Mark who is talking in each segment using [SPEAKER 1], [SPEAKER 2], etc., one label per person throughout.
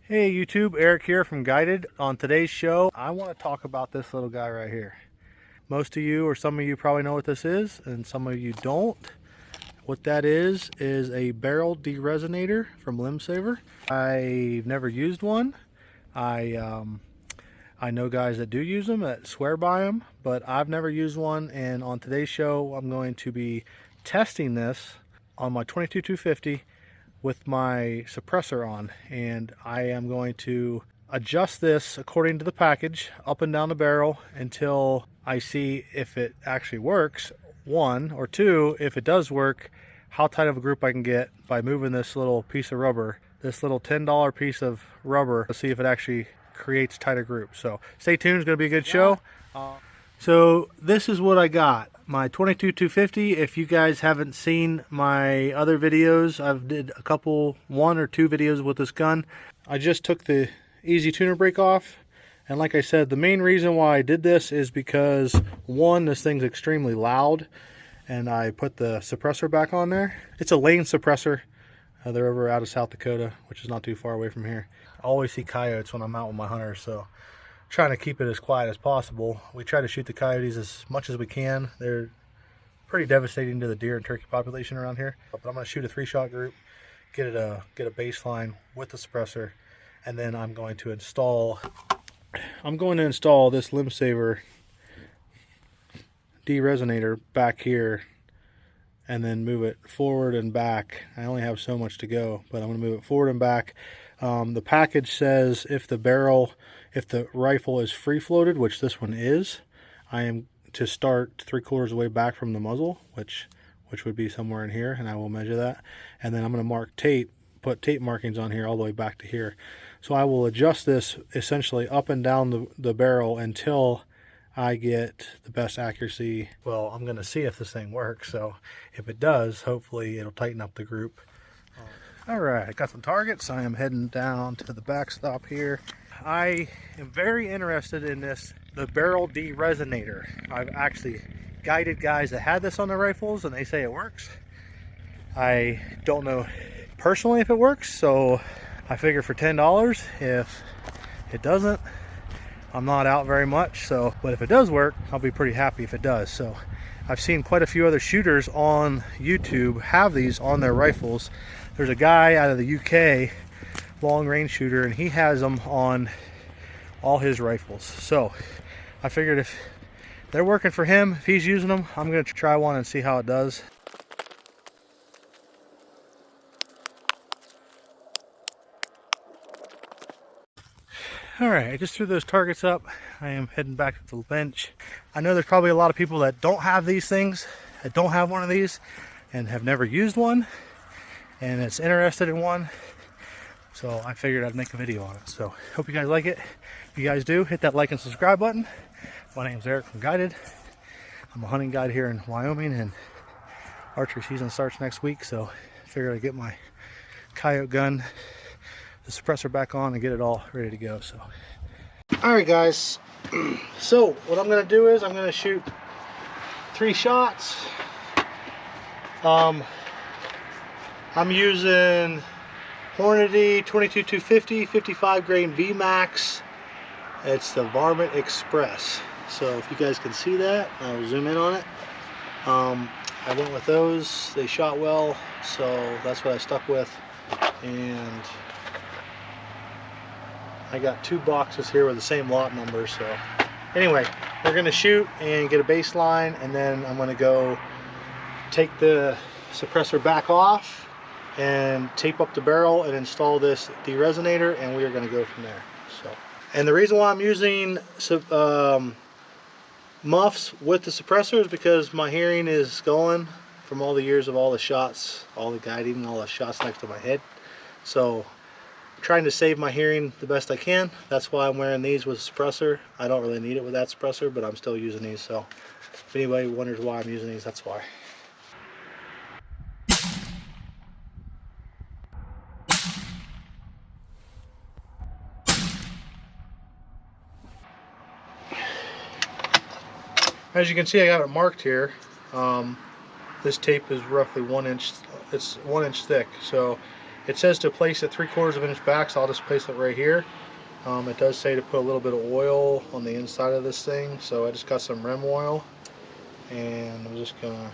[SPEAKER 1] Hey YouTube, Eric here from Guided. On today's show, I want to talk about this little guy right here. Most of you or some of you probably know what this is, and some of you don't. What that is a barrel deresonator from Limb Saver. I've never used one. I know guys that do use them, that swear by them, but I've never used one. And on today's show, I'm going to be testing this on my 22-250 with my suppressor on, and I am going to adjust this according to the package up and down the barrel until I see if it actually works, one, or two, if it does work, how tight of a group I can get by moving this little piece of rubber, this little $10 piece of rubber, to see if it actually creates tighter groups. So stay tuned, it's going to be a good show. So this is what I got, my 22-250. If you guys haven't seen my other videos, I've did one or two videos with this gun. I just took the easy tuner brake off, and like I said, the main reason why I did this is because, one, this thing's extremely loud, and I put the suppressor back on there. It's a lane suppressor. They're over out of South Dakota, which is not too far away from here. I always see coyotes when I'm out with my hunters, so trying to keep it as quiet as possible. We try to shoot the coyotes as much as we can. They're pretty devastating to the deer and turkey population around here. But I'm going to shoot a 3-shot group, get a baseline with the suppressor, and then I'm going to install this Limb Saver deresonator back here, and then move it forward and back. I only have so much to go, but I'm going to move it forward and back. The package says if the rifle is free floated, which this one is, I am to start 3/4 of the way back from the muzzle, which would be somewhere in here, and I will measure that. And then I'm going to put tape markings on here all the way back to here. So I will adjust this essentially up and down the barrel until I get the best accuracy. Well, I'm going to see if this thing works. So if it does, hopefully it'll tighten up the group. All right, I got some targets. I am heading down to the backstop here. I am very interested in the barrel deresonator. I've actually guided guys that had this on their rifles, and they say it works. I don't know personally if it works, so I figure for $10, if it doesn't, I'm not out very much. But if it does work, I'll be pretty happy if it does. So I've seen quite a few other shooters on YouTube have these on their rifles. There's a guy out of the UK, long range shooter, and he has them on all his rifles. So I figured if they're working for him, if he's using them, I'm going to try one and see how it does. All right, I just threw those targets up. I am heading back to the bench. I know there's probably a lot of people that don't have these things, that don't have one of these, and have never used one, and is interested in one. So I figured I'd make a video on it. So hope you guys like it. If you guys do, hit that like and subscribe button. My name's Eric from Guided. I'm a hunting guide here in Wyoming, and archery season starts next week. So I figured I'd get my coyote gun, the suppressor back on, and get it all ready to go. So all right guys, so what I'm going to do is I'm going to shoot 3 shots. I'm using Hornady 22-250 55 grain VMAX. It's the Varmint Express. So if you guys can see that, I'll zoom in on it. I went with those. They shot well, so that's what I stuck with. And I got 2 boxes here with the same lot number. So anyway, we're going to shoot and get a baseline, and then I'm going to go take the suppressor back off and tape up the barrel and install this deresonator, and we are going to go from there. So, and the reason why I'm using muffs with the suppressor is because my hearing is going from all the years of all the shots, all the guiding, all the shots next to my head. So I'm trying to save my hearing the best I can. That's why I'm wearing these with a suppressor. I don't really need it with that suppressor, but I'm still using these. So if anybody wonders why I'm using these, that's why. As you can see, I got it marked here. This tape is roughly 1 inch. It's 1 inch thick. So It says to place it 3/4 of an inch back, so I'll just place it right here. It does say to put a little bit of oil on the inside of this thing, so I just got some rim oil, and I'm just gonna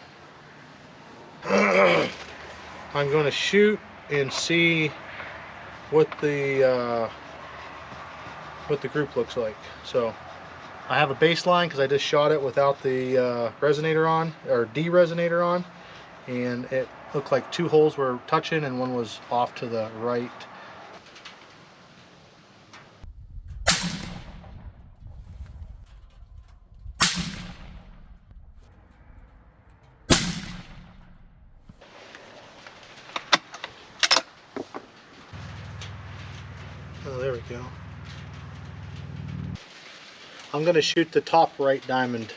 [SPEAKER 1] I'm gonna shoot and see what the group looks like. So I have a baseline because I just shot it without the resonator on, or deresonator on, and it looked like 2 holes were touching and one was off to the right. Oh, there we go. I'm going to shoot the top right diamond.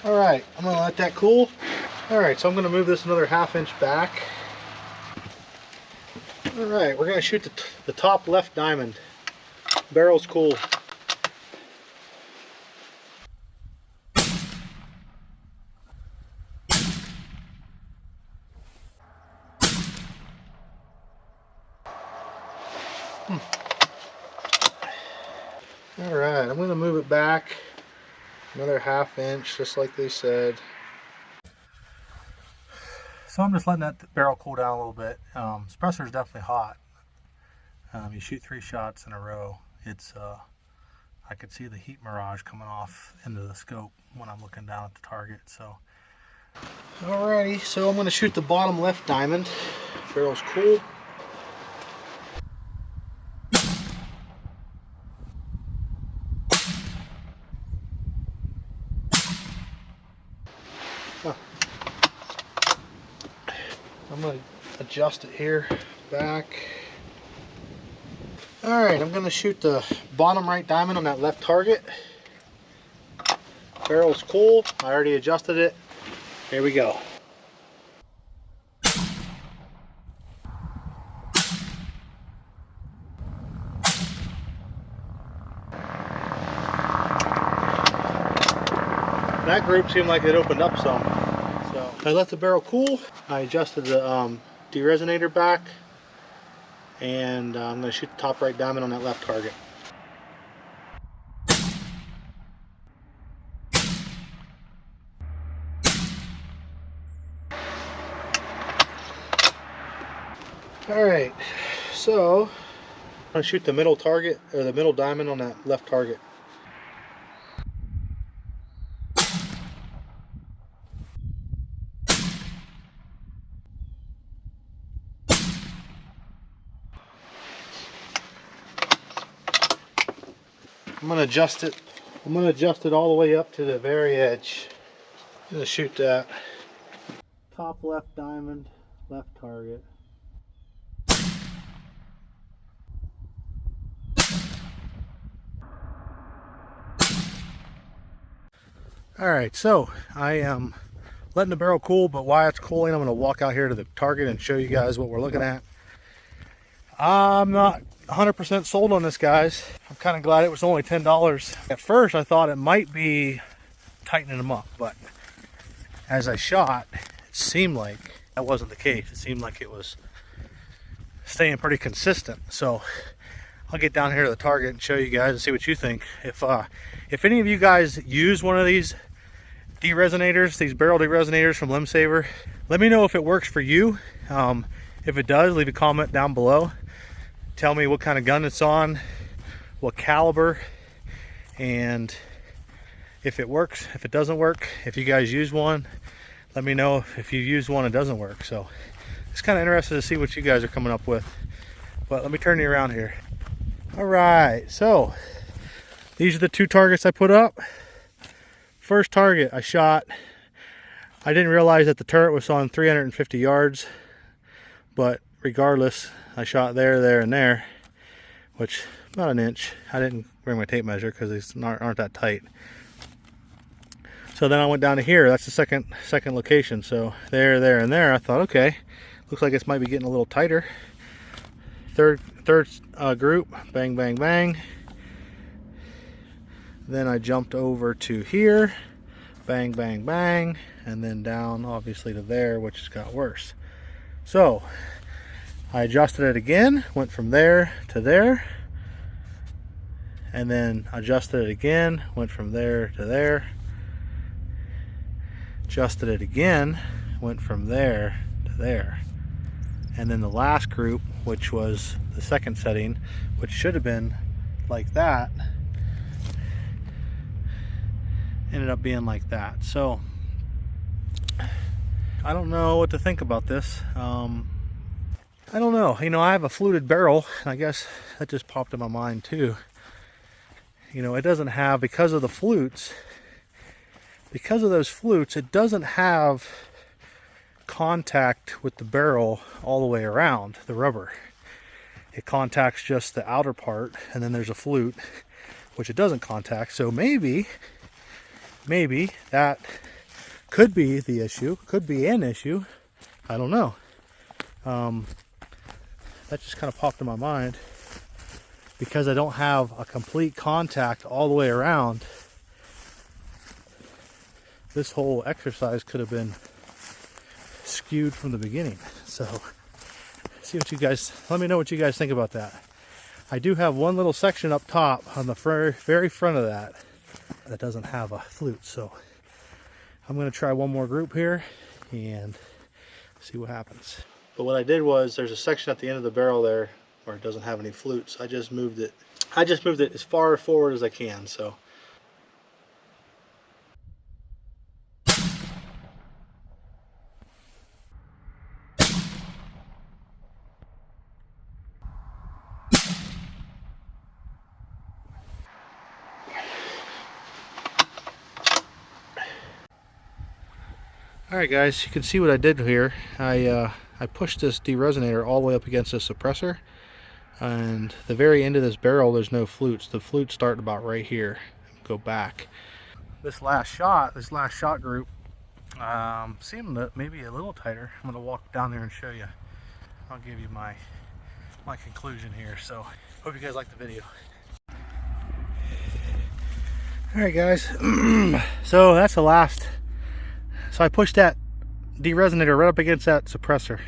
[SPEAKER 1] Alright, I'm going to let that cool. Alright, so I'm going to move this another 1/2 inch back. Alright, we're going to shoot the top left diamond. Barrel's cool. Alright, I'm going to move it back another 1/2 inch, just like they said. So I'm just letting that barrel cool down a little bit. Suppressor is definitely hot. You shoot 3 shots in a row. It's I could see the heat mirage coming off into the scope when I'm looking down at the target. So, alrighty, so I'm going to shoot the bottom left diamond. Barrel's cool. I'm going to adjust it here, back. Alright, I'm going to shoot the bottom right diamond on that left target. Barrel's cool. I already adjusted it. Here we go. That group seemed like it opened up some. So I let the barrel cool. I adjusted the deresonator back, and I'm going to shoot the top right diamond on that left target. Alright, so I'm going to shoot the middle target, or the middle diamond on that left target. I'm going to adjust it. I'm going to adjust it all the way up to the very edge. I'm going to shoot that. Top left diamond, left target. Alright, so I am letting the barrel cool, but while it's cooling, I'm going to walk out here to the target and show you guys what we're looking at. I'm not 100% sold on this, guys. I'm kind of glad it was only $10. At first, I thought it might be tightening them up, but as I shot, it seemed like that wasn't the case. It seemed like it was staying pretty consistent. So I'll get down here to the target and show you guys and see what you think. If any of you guys use one of these deresonators, these barrel deresonators from Limb Saver, let me know if it works for you. If it does, leave a comment down below. Tell me what kind of gun it's on, what caliber, and if it works, if it doesn't work. If you guys use one, let me know if you use one and it doesn't work. So it's kind of interested to see what you guys are coming up with. But let me turn you around here. All right, so these are the 2 targets I put up. First target I shot, I didn't realize that the turret was on 350 yards, but regardless, I shot there, and there, which about an inch. I didn't bring my tape measure because these aren't that tight. So then I went down to here. That's the second location. So there, and there. I thought, okay, looks like this might be getting a little tighter. third group, bang, bang, bang. Then I jumped over to here, bang, bang, bang, and then down obviously to there, which has got worse. So I adjusted it again, went from there to there, and then adjusted it again, went from there to there, adjusted it again, went from there to there. And then the last group, which was the second setting, which should have been like that, ended up being like that. So I don't know what to think about this. I don't know. You know, I have a fluted barrel, and I guess that just popped in my mind too. You know, it doesn't have, because of the flutes, because of those flutes, it doesn't have contact with the barrel all the way around the rubber. It contacts just the outer part, and then there's a flute which it doesn't contact. So maybe that could be the issue, could be an issue. I don't know. That just kind of popped in my mind, because I don't have a complete contact all the way around. This whole exercise could have been skewed from the beginning. So see what you guys, let me know what you guys think about that. I do have one little section up top on the very front of that doesn't have a flute, so I'm going to try one more group here and see what happens. But what I did was, there's a section at the end of the barrel there where it doesn't have any flutes. I just moved it as far forward as I can. So alright guys, you can see what I did here. I pushed this deresonator all the way up against the suppressor, and the very end of this barrel there's no flutes. The flutes start about right here, go back. This last shot group seemed maybe a little tighter. I'm going to walk down there and show you. I'll give you my conclusion here. So hope you guys like the video. Alright guys, so that's the last. So I pushed that deresonator right up against that suppressor,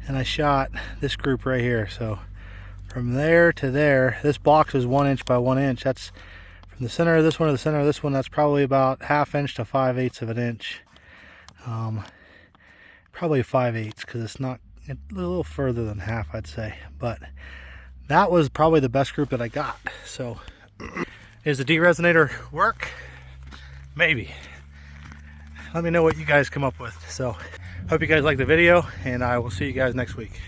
[SPEAKER 1] and I shot this group right here. So from there to there, this box is 1 inch by 1 inch. That's from the center of this one to the center of this one. That's probably about 1/2 inch to 5/8 of an inch. Probably 5/8, because it's not, a little further than half, I'd say. But that was probably the best group that I got. So is the deresonator work? Maybe. Let me know what you guys come up with. So hope you guys like the video, and I will see you guys next week.